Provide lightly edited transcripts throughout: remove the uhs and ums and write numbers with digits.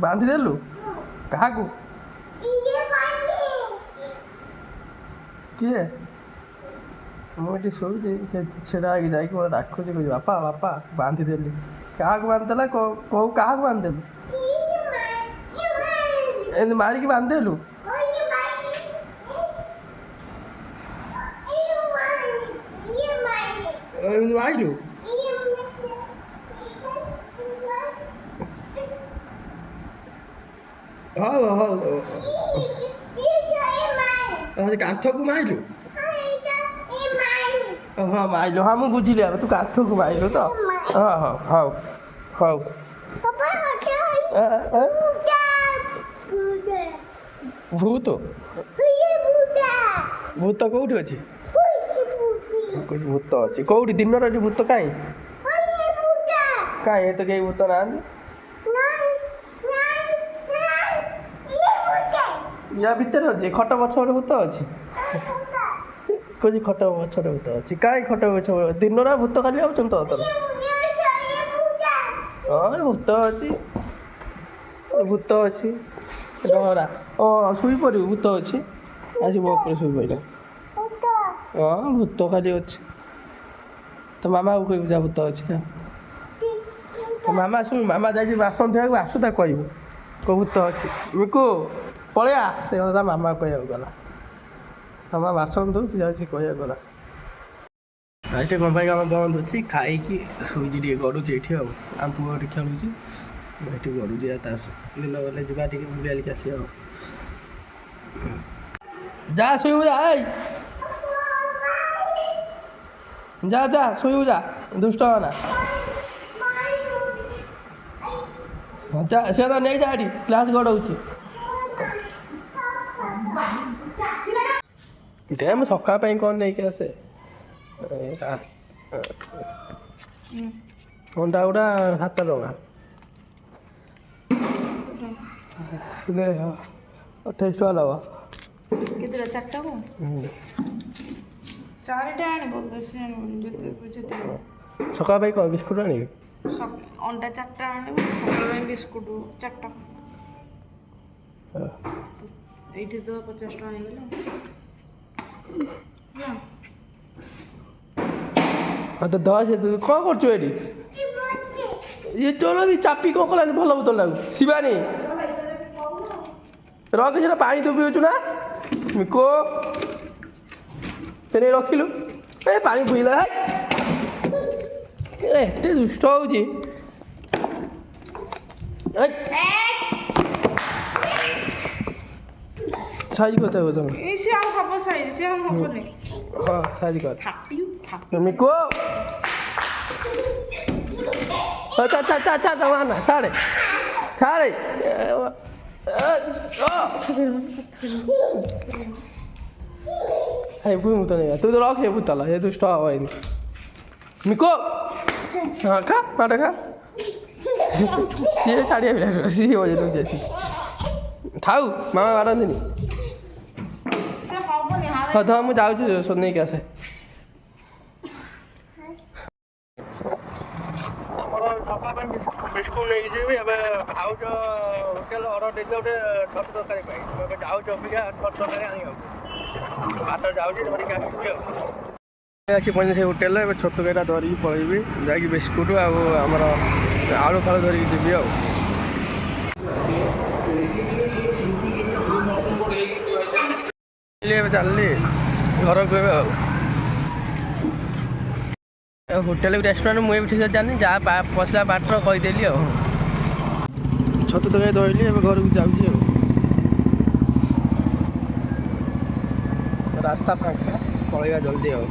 ବାନ୍ଧିଦେଲୁ କାହାକୁ? କିଏ? ମୁଁ ଏଠି ଶୋଇଛି, ସେ ଛିଡ଼ା ହେଇକି ଯାଇକି ମୋତେ ଡାକୁଛି, କହୁଛି ବାପା ବାପା ବାନ୍ଧିଦେଲି। କାହାକୁ ବାନ୍ଧିଦେଲା? କୋଉ କାହାକୁ ବାନ୍ଧିଦେଲୁ? ଏମିତି ମାରିକି ବାନ୍ଧିଦେଲୁ? ଏମିତି ମାରିଲୁ? ହଉ ହଉ କାନ୍ଥକୁ ମାରିଲୁ? ହଁ ମାରିଲୁ, ହଁ ମୁଁ ବୁଝିଲି। ଆଉ ତୁ କାନ୍ଥକୁ ମାରିଲୁ ତ? ହଁ ହଁ ହଉ ହଉ। ଭୂତ? ଭୂତ କୋଉଠି ଅଛି? ଭୂତ ଅଛି କୋଉଠି? ଦିନରେ ଏଠି ଭୂତ କାହିଁ? କାହିଁ ଏ ତ କେହି ଭୂତ ନାହାନ୍ତି। ୟା ଭିତରେ ଅଛି? ଖଟ ପଛ ଗୋଟେ ଭୂତ ଅଛି? କହୁଛି ଖଟ ପଛରେ ଭୂତ ଅଛି। କାହିଁ ଖଟ ପଛ? ଦିନରେ ଭୂତ ଖାଲି ଆଉଛନ୍ତି ତ ତୋର? ହଁ ଭୂତ ଅଛି, ଭୂତ ଅଛି ଡରା। ହଁ ଶୋଇପଡ଼ିବୁ, ଭୂତ ଅଛି। ଆସି ମୋ ଉପରେ ଶୋଇପଡ଼ିଲା। ହଁ ଭୂତ ଖାଲି ଅଛି। ତ ମାମାକୁ କହିବୁ ଯା ଭୂତ ଅଛି। ମାମା ଶୁଣୁ, ମାମା ଯାଇଛି ବାସନ ଧୋଇବାକୁ, ଆସୁ ତାକୁ କହିବୁ କୋଉ ଭୂତ ଅଛି। ମିକୁ ପଳେଇଆ। ସେ କଥା ମାମା କହିବାକୁ ଗଲା। ମାମା ବାସନ ଧୋଉଛି, ଯାଉଛି କହିବାକୁ ଗଲା। ଏଠି କ'ଣ ପାଇଁ କାମ ବନ୍ଦ ଅଛି? ଖାଇକି ଶୋଇଛି ଟିକେ, ଗଡ଼ୁଛି ଏଇଠି ଆଉ। ଆମ ପୁଅ ଏଠି ଖେଳୁଛି, ଏଠି ଗଡ଼ୁଛି। ଆଉ ତା ଦିନ ଗଲେ ଯିବା ଟିକେ ବୁଲି ବାଲିକି ଆସିବା ଆଉ। ଯା ଶୋଇବୁ ଯା, ଯା ଯା ଶୋଇବୁ ଯା, ଦୁଷ୍ଟ ହନା। ଯା ସେ ତ ନେଇଯା, ଏଠି କ୍ଲାସ୍ ଗଡ଼ଉଛି। ଦେ ମୁଁ ସକାଳ ପାଇଁ କ'ଣ ନେଇକି ଆସେ। ଅଣ୍ଡା ଗୁଡ଼ା 7 ଟଙ୍କା। 28 ଟଙ୍କା ନେବ। କେତେଟା? 4ଟାକୁ? 4ଟା ଆଣିବ, ବେଶୀ ଆଣିବନି। ଯେତେ ସକାଳ ପାଇଁ କ'ଣ ବିସ୍କୁଟ୍ ଆଣିବି? ଅଣ୍ଡା 4ଟା ଆଣିବ, ସକାଳ ପାଇଁ ବିସ୍କୁଟ୍ 4ଟା। ଏଇଠି ତ 50 ଟଙ୍କା ହେଇଗଲା। ହଁ ତ ଦଶ। କ'ଣ କରୁଛୁ ଏଠି? ଇଏ ତୋର ବି ଚାପି କ'ଣ କଲାନି? ଭଲ ବୋତଲଟାକୁ ଶିବାନୀ ରଖ, ସେଟା ପାଣି ତୁ ପିଉଛୁ ନା? ମିକୁ ସେ ନେଇ ରଖିଲୁ। ଏ ପାଣି ପିଇଲା। ଏତେ ଦୁଷ୍ଟ ହଉଛି। ସାଇଜ କଥା ତମେ। ସେ ଆଉ ହବ ସାଇଜ, ସେ ଆଉ ହବନି। ହଁ ସାଇଜ କର ମିକୁ। ଛାଡ଼େ ଛାଡ଼େ ଛାଡ଼େ। ଭୂତ ନେଇ ତୁ ତ ରଖ ଭୂତାଲ, ଏ ଦୁଷ୍ଟ ହବ ଏନି। ମିକୁ ହଁ ଖା ମାଡ଼ ଖା। ସିଏ ଛାଡ଼ିବା ପିଲା, ସିଏ ବଜେଇ ଦେଉଛି ଆସି। ଥାଉ, ମାମା ମାରନ୍ତିନି। ହଁ ତ ମୁଁ ଯାଉଛି ନେଇକି ଆସେ। ଆମର ସକାଳ ପାଇଁ ବିସ୍କୁଟ୍ ନେଇକି ଯିବି। ଏବେ ଭାଉଜ ହୋଟେଲ ଅର୍ଡ଼ର ଦେଇଥିଲେ ଗୋଟେ ଛତୁ ତରକାରୀ ପାଇଁ। ଏବେ ଯାଉଛି ଅବିକା ଛତୁ ତରକାରୀ ଆଣିବାକୁ। ଭାତ ଯାଉଛି ଧରିକି ଆସିବି ଆଉ। ଆସି ପହଞ୍ଚି ସେ ହୋଟେଲରେ। ଏବେ ଛତୁ ତରକାରୀଟା ଧରିକି ପଳେଇବି, ଯାଇକି ବିସ୍କୁଟ୍ ଆଉ ଆମର ଆଳୁ ଫାଳୁ ଧରିକି ଯିବି ଆଉ। ଏବେ ଚାଲିଲି ଘରକୁ ଏବେ ଆଉ। ହୋଟେଲ ରେଷ୍ଟୁରାଣ୍ଟ ମୁଁ ଏବେ ଠିକ୍ ଜାଣିନି, ଯାହା ପଶିଲା ବାଟର କହିଦେଲି ଆଉ। ଛତୁ ତରକାରୀ ଧରିଲି, ଏବେ ଘରକୁ ଯାଉଛି ଆଉ। ରାସ୍ତା ଫାଙ୍କା, ପଳେଇବା ଜଲ୍ଦି ଆଉ।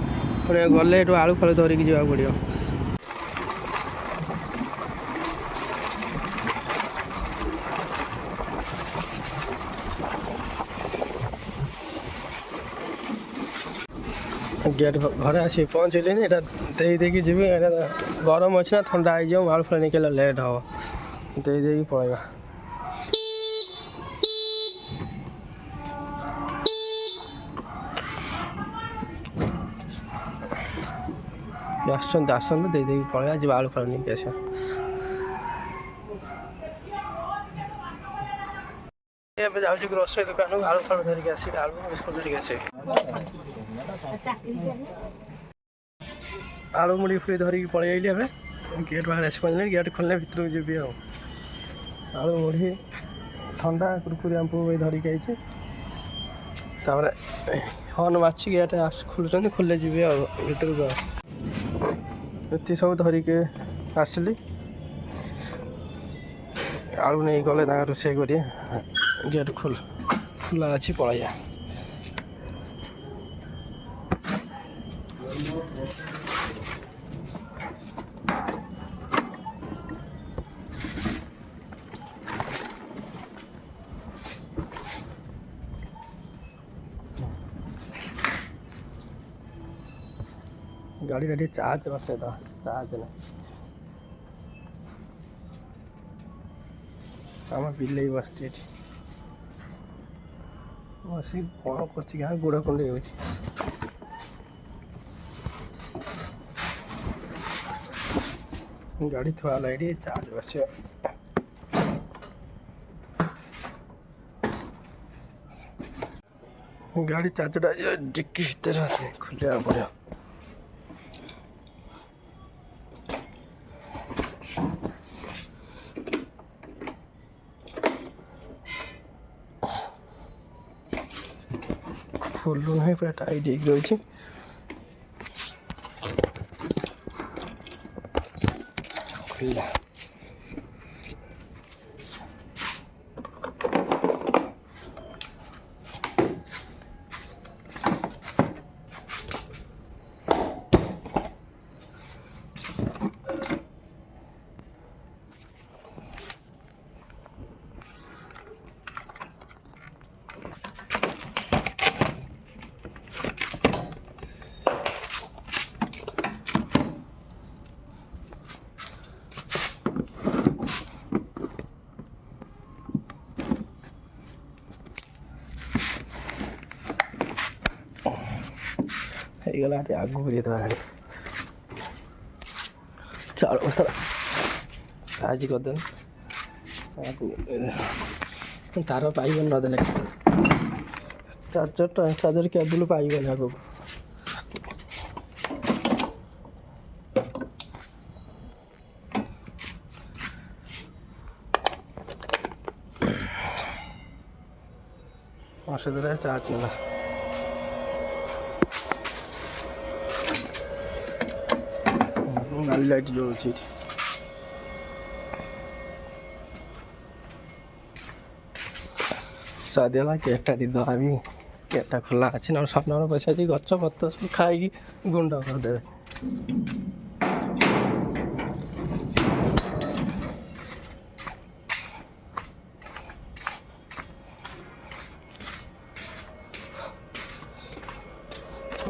ପୁଣି ଗଲେ ଏଠୁ ଆଳୁ ଫାଳୁ ଧରିକି ଯିବାକୁ ପଡ଼ିବ। ଗେଟ୍ ଘରେ ଆସିକି ପହଞ୍ଚିଲିନି। ଏଇଟା ଦେଇକି ଯିବି। ଏଇଟା ଗରମ ଅଛି ନା, ଥଣ୍ଡା ହେଇଯିବ। ଆଳୁ ଫାଳୁ ନେଇକି ଲେଟ୍ ହେବ, ଦେଇକି ପଳେଇବା। ଆସନ୍ତୁ ଦେଇକି ପଳେଇବା, ଯିବା ଆଳୁ ଫାଳୁ ନେଇକି ଆସିବା। ଏବେ ଯାଉଛି ଗ୍ରୋସରୀ ଦୋକାନକୁ ଆଳୁ ଫାଳୁ ଧରିକି ଆସିବି, ଆଳୁ ବିସ୍କୁଟ ଧରିକି ଆସିବି। ଆଳୁ ମୁଢ଼ି ଫୁଡ଼ି ଧରିକି ପଳେଇ ଆଇଲି ଏବେ। ଗେଟ୍ ପାଖରେ ଆସି ପହଞ୍ଚିଲି, ଗେଟ୍ ଖୋଲିଲେ ଭିତରକୁ ଯିବି ଆଉ। ଆଳୁ ମୁଢ଼ି ଥଣ୍ଡା କୁରକୁରି ଆମ ପୁଅ ଧରିକି ଆଇଛି। ତାପରେ ହର୍ନ ମାଛି ଗେଟ୍ ଖୋଲୁଛନ୍ତି, ଖୋଲିଲେ ଯିବି ଆଉ ଭିତରକୁ। ଆଉ ଏତିକି ସବୁ ଧରିକି ଆସିଲି। ଆଳୁ ନେଇ ଗଲେ ତାଙ୍କ ରୋଷେଇ କରିବେ। ଗେଟ୍ ଖୋଲା ଅଛି, ପଳେଇବା। ଗାଡ଼ିଟା ଟିକେ ଚାର୍ଜ ବସେଇଦବା, ଚାର୍ଜ ନାହିଁ। ଆମ ବିଲେଇ ବସିଛି ଏଠି ବସିକି କ'ଣ କରୁଛି, ଗାଁ ଗୋଡ଼ କୁଣ୍ଡେଇ ହେଉଛି। ଗାଡ଼ି ଥୁଆ ହେଲା ଏଠି, ଚାର୍ଜ ବସିବ। ଗାଡ଼ି ଚାର୍ଜଟା ଡିକି ଭିତରେ ଅଛି, ଖୋଲିବାକୁ ପଡ଼ିବ। ଖୋଲୁ ନାହିଁ, ପୁରା ଟାଇଟ୍ ହେଇକି ରହିଛି। ଖୋଲିଲା। ହେଇଗଲା, ଟିକେ ଆଗକୁ ଦେଇଦେବା ଗାଡ଼ି। ଚାଳ ବସ୍ତା ସାହାଯ୍ୟ କରିଦେଲେ ତାର ପାଇବନି, ନଦେଲେ ଚାର୍ଜର କେବୁଲ ପାଇବନି ଆଗକୁ। ମାସେ ଦେଲେ ଚାର୍ଜ ନେଲା। ନାଲି ଲାଇଟ୍ ଜଳୁଛି ଏଠି। ସାଦି ହେଲା, ଗେଟ୍ଟା ଦେଇଦେବା ବି। ଗେଟ୍ଟା ଖୋଲା ଅଛି, ନହେଲେ ସାମ୍ନାରେ ବସି ଅଛି, ଗଛ ପତ୍ର ସବୁ ଖାଇକି ଗୁଣ୍ଡ କରିଦେବେ।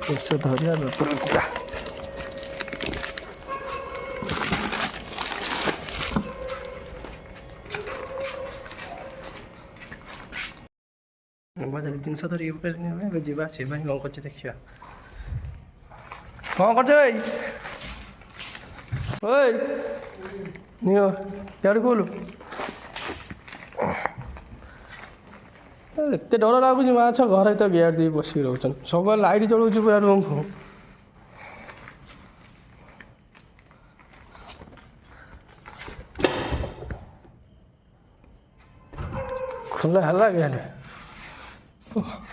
ଜିନିଷ ଧରିବା ଉପରକୁ ଯିବା। ବଜାର ଜିନିଷ ଧରିକି ଏବେ ଯିବା, ସେ ପାଇଁ କ'ଣ କରୁଛି ଦେଖିବା। କ'ଣ କରୁଛ ଭାଇ? ଓଇ ନିଅ ଇଆଡ଼େ ଖୋଲୁ। ଏତେ ଡର ଲାଗୁଛି, ମାଛ ଘରେ ତ ଗେଟ୍ ଦେଇ ବସିକି ରହୁଛନ୍ତି, ସବୁବେଳେ ଲାଇଟ୍ ଜଳୁଛି ପୁରା ରୁମ୍କୁ। ଖୋଲା ହେଲା ଗେଟ୍,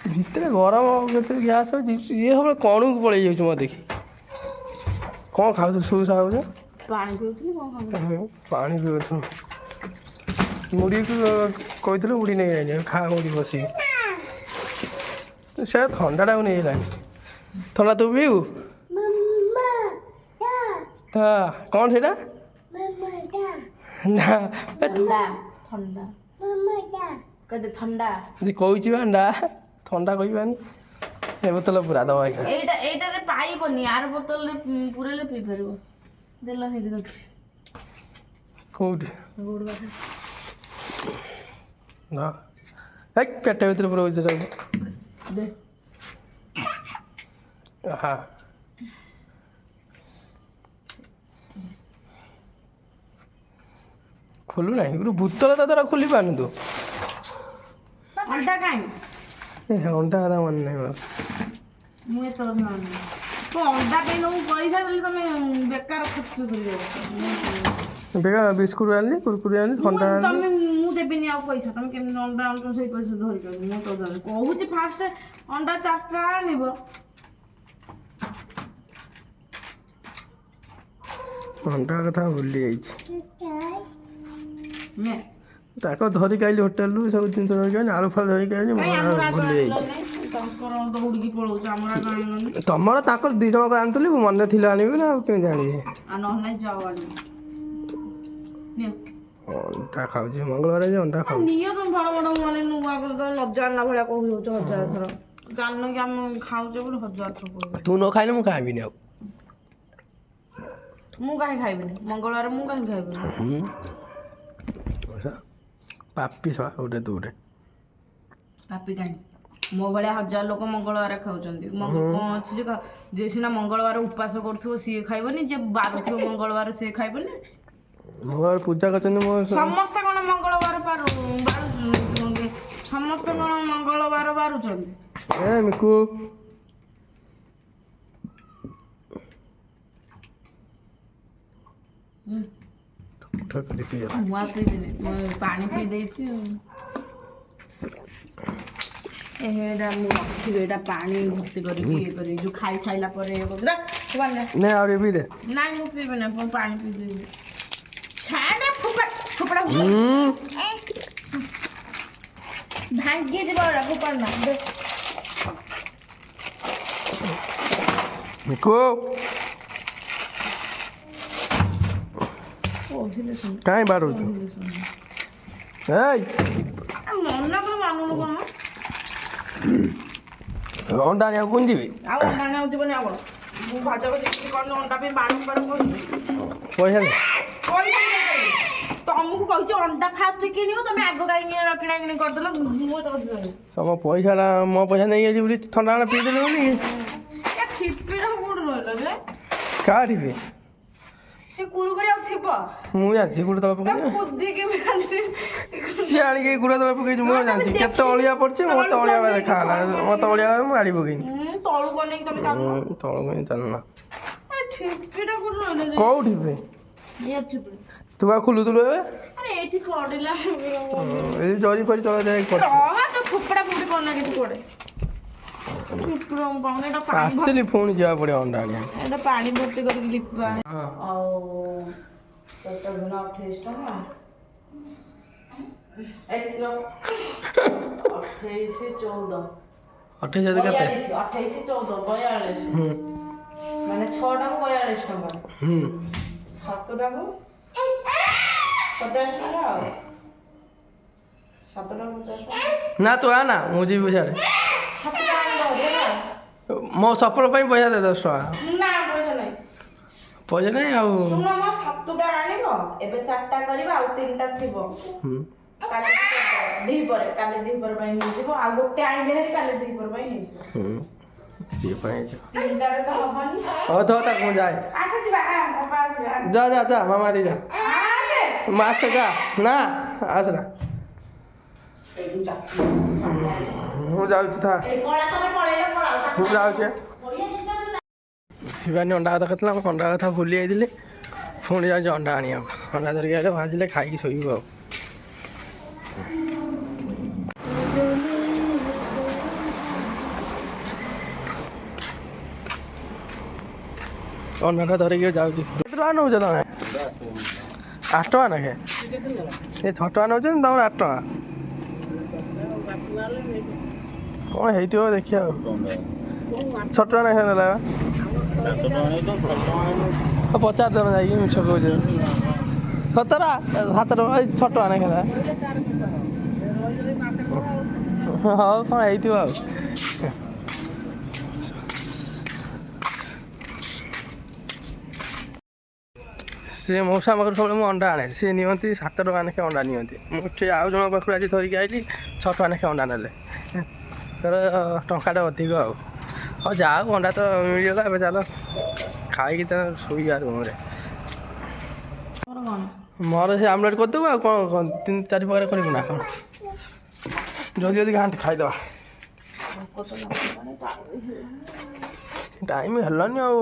ଭିତରେ ଗରମ କେତେ ଗ୍ୟାସ୍ ହେଉଛି। ଇଏ ସବୁବେଳେ କଣକୁ ପଳେଇ ଯାଉଛି ମୋତେ ଦେଖି। କ'ଣ ଖାଉଛୁ? ସୁସା ହେଉଛ? ପାଣି ପିଉଥିଲି। କ'ଣ ଖାଉଥିଲି? ପାଣି ପିଉଛୁ। ମୁଢ଼ିକୁ କହିଥିଲୁ ମୁଢ଼ି ନେଇ ଆଇନି, ଖା ମୁଢ଼ି ବସିକି। ସେ ଥଣ୍ଡାଟାକୁ ନେଇଗଲାଣି। ଥଣ୍ଡା ତୁ ପିଇବୁ? କ'ଣ ସେଇଟା? ନା ଥଣ୍ଡା କହୁଛି ବା, ନା ଥଣ୍ଡା କହିବାନି। ଏ ବୋତଲ ପୁରା ଦବା। ଏଇଟାରେ ପାଇବନି, ଆର ବୋତଲରେ ପୁରେଇଲେ ପିଇ ପାରିବ। ଦେଲ ସେଇଠି ଅଛି। କୋଉଠି? ଗୋଡ଼ ପାଖରେ। ନା ପେଟ ଭିତରେ ପୁରଉଛି ଦେ। ହଁ ଖୋଲୁ ନାହିଁ, ବୋତଲ ତା ଦ୍ୱାରା ଖୋଲି ପାରୁନି ତୁ। ଅଣ୍ଡା କାଇଁ ଏ ଅଣ୍ଡା କଥା ମନେ ନାହିଁ ମୋର। ମୁଁ ଏତେ ଜାଣିନି ତୁ ଅଣ୍ଡା ପାଇଁ ତମକୁ ପଇସା ଦେଲି ତମେ ବେକାର ଖର୍ଚ୍ଚ କରିବ ବେଗା ବିସ୍କୁଟ ଆଣିଲି କୁରକୁରି ଆଣିଲି ଥଣ୍ଡା ଆଣିଲି। ତମେ ମୁଁ ଦେବିନି ଆଉ ପଇସା ତମେ କେମିତି ଅଣ୍ଡା ଆଣୁଛ ସେଇ ପଇସା ଧରିକି ମୁଁ ତ ଜାଣିନି କହୁଛି ଫାଷ୍ଟ ଅଣ୍ଡା 4ଟା ଆଣିବ ଅଣ୍ଡା କଥା ଭୁଲି ଯାଇଛି। ନେ ତାକୁ ଧରିକି ଆଇଲି ହୋଟେଲରୁ ସବୁ ଜିନିଷ ଧରିକି ଆଇଲି ଆଳୁ ଫାଳୁ ଧରିକି ଆଇଲି କାଇଁ ମୋର ଆମର ଆଗ ଭୁଲି ଯାଇଛି। ଆଣିଲନି ତାଙ୍କର ଦୌଡ଼ିକି ପଳଉଛ ଆମର ଆଗ ଆଣିଲନି ତମର ତାଙ୍କର 2 ଜଣଙ୍କ ଆଣିଥିଲି ମନେ ଥିଲେ ଆଣିବି ନା ଆଉ କେମିତି ଆଣିବି। ଆଉ ନହେଲେ ନାଇଁ ଯାଅ ଆଣିବ ନିଅ ଅଣ୍ଡା ଖାଉଛି ମଙ୍ଗଳବାର ଯେ ଅଣ୍ଡା ଖାଉଛି। ନିଅ ତମେ ବଡ଼ ବଡ଼ ମାନେ ନୂଆ ଲଜ୍ଜା ଆଣିଲା ଭଳିଆ କହୁଛ 1000 ଥର ଜାଣିନ କି ଆମେ ଖାଉଛେ ବୋଲି 1000 ଥର କହୁଛ ତୁ ନ ଖାଇଲେ ମୁଁ ଖାଇବିନି ଆଉ। ମୁଁ କାହିଁ ଖାଇବିନି ମଙ୍ଗଳବାର ମୁଁ କାହିଁ ଖାଇବିନି ପାପି ଶଳା ଗୋଟେ ତୁ ଗୋଟେ। ପାପି କାହିଁକି ମୋ ଭଳିଆ 1000 ଲୋକ ମଙ୍ଗଳବାର ଖାଉଛନ୍ତି କ'ଣ ଅଛି ଯେ ଯିଏ ସିନା ମଙ୍ଗଳବାର ଉପାସ କରୁଥିବ ସିଏ ଖାଇବନି ଯିଏ ବାରୁଥିବ ମଙ୍ଗଳବାର ସିଏ ଖାଇବନି ମୋ ପୂଜା କରିଛନ୍ତି ମୋ ସମସ୍ତେ କ'ଣ ମଙ୍ଗଳବାର ବାରୁଛନ୍ତି ସମସ୍ତେ କ'ଣ ମଙ୍ଗଳବାର ବାରୁଛନ୍ତି ଏ ମିକୁ ମୁଁ ଆଉ ପିଇବିନି ମୁଁ ପାଣି ପିଇ ଦେଇଛି ଏଇଟା ମୁଁ ରଖିବି ଏଇଟା ପାଣି ଭର୍ତ୍ତି କରିକି ଇଏ କରିବି ଯୋଉ ଖାଇସାରିଲା ପରେ ନେ ଆହୁରି ପିଇ ଦେ। ନାଇଁ ମୁଁ ପିଇବିନି ଆପଣ ପାଣି ପିଇ ଦେବି ଭାଙ୍ଗି ଯିବ ଏଇଟା ଫୋପାଡ଼ ନା ମିକୁ କାହିଁ ବାଡ଼ଉଛୁ ଏଇ ମନା କଣ ମାନୁନୁ କ'ଣ ଅଣ୍ଡା ଆଣିବାକୁ ପୁଣି ଯିବି ଆଉ ଅଣ୍ଡା ଆଣିବାକୁ ଯିବନି ଆଉ କ'ଣ ମୁଁ ଭାଜା ଭଜି କ'ଣ ଅଣ୍ଡା ପାଇଁ ବାଣୁ କରୁଛି ପଇସା ଦେ। ତମକୁ କହୁଛି ଅଣ୍ଡା ଫାଷ୍ଟ କିଣିବ ତମେ ଆଗ କାହିଁକି କିଣା କିଣି କରିଦେଲ ମୁଁ ତମ ପଇସାଟା ମୋ ପଇସା ନେଇଯାଇଛି ବୋଲି ଥଣ୍ଡା ଆଣା ପିଇଦେଲି ବୋଲି ଠିପିଟା କୋଉଠି ରହିଲ ଯେ କାହାଠି ସେ କୁରୁକୁରି ଆଉ ଥିବ ମୁଁ ଜାଣିଛି ଗୁଡ଼ ତଳେ ପକେଇଛି କୁଦିକି ସିଏ ଆଣିକି ଗୁଡ଼ ତଳେ ପକେଇଛି ମୁଁ ଜାଣିଛି କେତେ ଅଳିଆ ପଡ଼ିଛି ମତେ ଅଳିଆ ଦେଖା ହେଲା ମତେ ଅଳିଆ ମୁଁ ଆଣି ପକେଇନି ତଳକୁ ଅନେଇକି ତମେ ତଳକୁ ହିଁ ଚାଲୁନା ଠିପିଟା କୋଉଠି ରହିଲ କୋଉଠି ତୁ ଆଉ ଖୋଲୁଥିଲୁ ଏବେ ଆରେ ଏଇଠି ପଡ଼ିଲା ଏଇ ଜରି ଫରି ତଳେ ଯାଇକି ପଡ଼ିଛି ଫୋପଡ଼ା ଫୋପଡ଼ି କରନା କିଛି ପଡ଼େ ଆସିଲି ପୁଣି ଯିବାକୁ ପଡ଼ିବ ଅଣ୍ଡା ଆଣିବା ଏଇଟା ପାଣି ଭର୍ତ୍ତି କରିକି ଲିପା ଆଉ 28 ଟଙ୍କା 28 14 28 14 42 ମାନେ 6টাକୁ 42 ଟଙ୍କା 7টাକୁ 50 ଟଙ୍କା ଆଉ 7টাକୁ 50 ଟଙ୍କା ନା ତୁ ଆ ନା ମୁଁ ଯିବି ସିଆଡ଼େ 7 ଟଙ୍କା ଦେବ ମୋ ସଫଳ ପାଇଁ ପଇସା ଦେ 10 ଟଙ୍କା ନା ପଇସା ନାହିଁ ପଇସା ନାହିଁ ଆଉ ଶୁଣ ମୋ 7ଟା ଆଣିବ ଏବେ 4ଟା କରିବା ଆଉ 3ଟା ଥିବ କାଲି ଦିପହରେ ପାଇଁ ହେଇଯିବ ଆଉ ଗୋଟେ ଆଣିଲେ ହେରି କାଲି ଦିପହର ପାଇଁ ହେଇଯିବ ସିଏ ପାଇଁ 3ଟାରେ ତ ହବନି ହଉ ତ ତାକୁ ମୁଁ ଯାଏ ଆସ ଯିବା ବାପା ଆସିବା ଯା ଯା ଯା ମାମା ଦି ଯା ଆସେ ଆସେ ଯା ନା ଆସେ ନା ମୁଁ ଯାଉଛି ଥା ମୁଁ ଯାଉଛି ଶିବାନୀ ଅଣ୍ଡା କଥା ଖାଇଥିଲା ମୁଁ ଅଣ୍ଡା କଥା ଭୁଲି ଯାଇଥିଲି ପୁଣି ଯାଉଛି ଅଣ୍ଡା ଆଣିବାକୁ ଅଣ୍ଡା ଧରିକି ଆଇଲେ ଭାଜିଲେ ଖାଇକି ଶୋଇବୁ ଆଉ ଅଣ୍ଡାଟା ଧରିକି ଯାଉଛି କେତେ ଟଙ୍କା ନେଉଛ ତମେ 8 ଟଙ୍କା ନାଖେ ଏ 6 ଟଙ୍କା ନେଉଛନ୍ତି ତମର 8 ଟଙ୍କା କ'ଣ ହେଇଥିବ ଦେଖିବା ଆଉ 6 ଟଙ୍କା ନାଖେ ନେଲା ପଚାର ଟଙ୍କା ଯାଇକି ମିଛ କହୁଛ 7 ଟଙ୍କା 6 ଟଙ୍କା ନାଖେ ନେଲା ହଉ କ'ଣ ହେଇଥିବ ଆଉ ସେ ମଉସା ପାଖରୁ ସବୁବେଳେ ମୁଁ ଅଣ୍ଡା ଆଣେ ସିଏ ନିଅନ୍ତି 7 ଟଙ୍କା ଲେଖାଏଁ ଅଣ୍ଡା ନିଅନ୍ତି ମୁଁ ସେ ଆଉ ଜଣଙ୍କ ପାଖରୁ ଆଜି ଧରିକି ଆଇଲି 6 ଟଙ୍କା ଲେଖାଏଁ ଅଣ୍ଡା ନେଲେ ତାର ଟଙ୍କାଟା ଅଧିକ ଆଉ ହଉ ଯାଉ ଅଣ୍ଡା ତ ମିଳିଗଲା ଏବେ ଚାଲ ଖାଇକି ତ ଶୋଇବା ରୁମ୍ରେ ମୋର ସେ ଆମଲେଟ୍ କରିଦେବୁ ଆଉ କ'ଣ 3-4 ପ୍ରକାର କରିବୁ ନା କ'ଣ ଜଲ୍ଦି ଜଲ୍ଦି ଘାଣ୍ଟି ଖାଇଦେବା ଟାଇମ୍ ହେଲାନି ଆଉ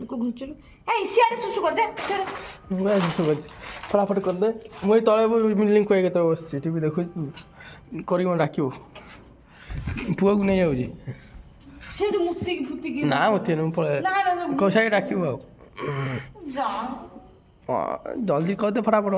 ଘୁଞ୍ଚୁରୁ ଏଇ ସିଆଡ଼େ ଶୁଶୁ କରିଦେ ଫଟାଫଟ କରିଦେ ମୁଁ ଏଇ ତଳେ ଲିଙ୍କ କହି କେତେ ବସିଛି ଟିଭି ଦେଖୁଛି କରିକି ମୋତେ ଡାକିବୁ ପୁଅକୁ ନେଇଯାଉଛି ସେଠି ମୁତିକି ଫୁତିକି ନା ମୋତେ ମୁଁ ପଳେଇ କହୁଛା ଡାକିବୁ ଆଉ ଯା ଜଲ୍ଦି କରିଦେ ଫଟାଫଟ